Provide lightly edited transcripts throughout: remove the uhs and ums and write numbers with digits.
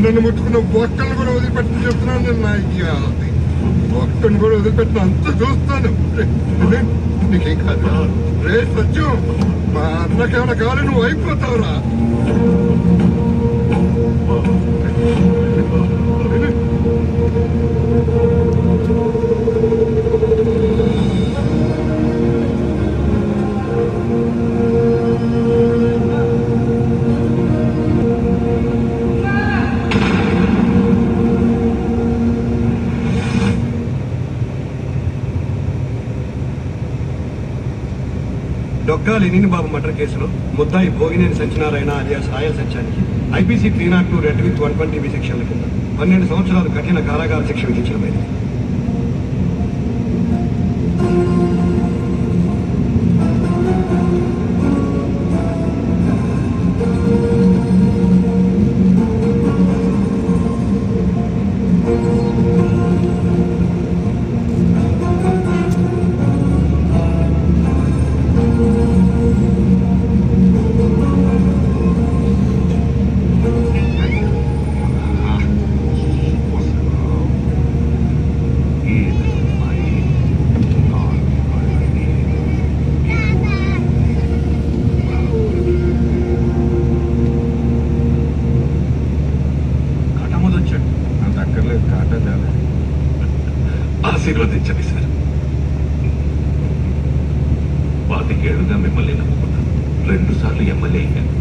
నన్ను ముట్టుకున్న ఒక్కళ్ళు కూడా వదిలిపెట్టి చెప్తున్నాను. నేను నాయకి ఒక్కడిని కూడా వదిలిపెట్టిన అంత చూస్తాను. నీకేం కాదు రే సత్యం, మా అన్నకేమైనా కావాలి నువ్వు అయిపోతావురా. డొక్కా లెనిన్ బాబు మర్డర్ కేసులో ముద్దాయి భోగినేని సత్యనారాయణ అలియాస్ రాయల్ సత్యానికి ఐపీసీ 302 రెడ్ విత్ 120 సెక్షన్ల కింద 12 సంవత్సరాలు కఠిన కారాగార శిక్ష విధించడమైనది. ఆశీర్వదించండి సార్. 25 ఏళ్లుగా మిమ్మల్ని నమ్ముకున్నాను. 2 సార్లు ఎమ్మెల్యే అయ్యాను.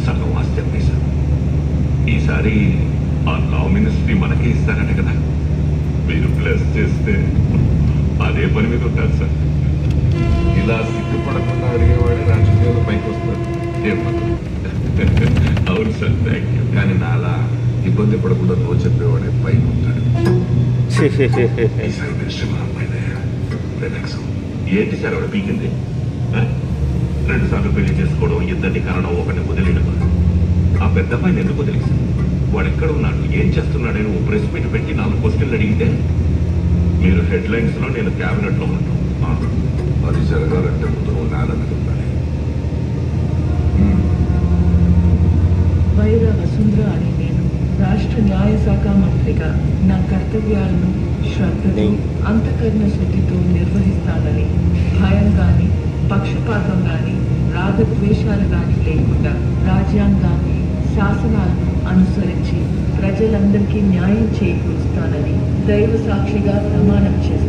సగం ఆస్తి అమ్మేశాను. ఈసారి ఆ లా మినిస్ట్రీ మనకే ఇస్తారట కదా. మీరు ప్లస్ చేస్తే అదే పని మీద ఉంటారు సార్. ఇలా సిగ్గుపడకుండా అడిగేవాడే రాజకీయాలు పైకి వస్తారు. అవును సార్, థ్యాంక్ యూ. కానీ నాలా ఇబ్బంది పడకుండా నో చెప్పేవాడే పైకి ఉంటాడు. ఈసారి మినిస్ట్రీ మా అమ్మాయిదే. ఏంటి సార్ ఆవిడ పీకింది? 2 సార్లు పెళ్లి చేసుకోవడం, ఇద్దరిని కనడం, ఒకరిని వదిలేయడం. ఆ పెద్ద అమ్మాయిని ఎందుకు వదిలేసి వాడు ఎక్కడ ఉన్నాడు, ఏం చేస్తున్నాడని ఓ ప్రెస్ మీట్ పెట్టి 4 క్వశ్చన్లు అడిగితే మీరు హెడ్లైన్స్ లో, నేను క్యాబినెట్ లో ఉంటాం. అది జరగాలంటే ముందు నువ్వు నేల మీద ఉండాలి. వైర వసుంధర అనే నేను రాష్ట్ర న్యాయ శాఖ మంత్రిగా నా కర్తవ్యాలను శ్రద్ధతో, అంతఃకరణ శుద్ధితో నిర్వహిస్తానని, భయం కానీ, పక్షపాతం కానీ, రాగద్వేషాలు కానీ లేకుండా రాజ్యాంగాన్ని, శాసనాలను అనుసరించి ప్రజలందరికీ న్యాయం చేకూరుస్తానని దైవ సాక్షిగా ప్రమాణం చేస్తాను.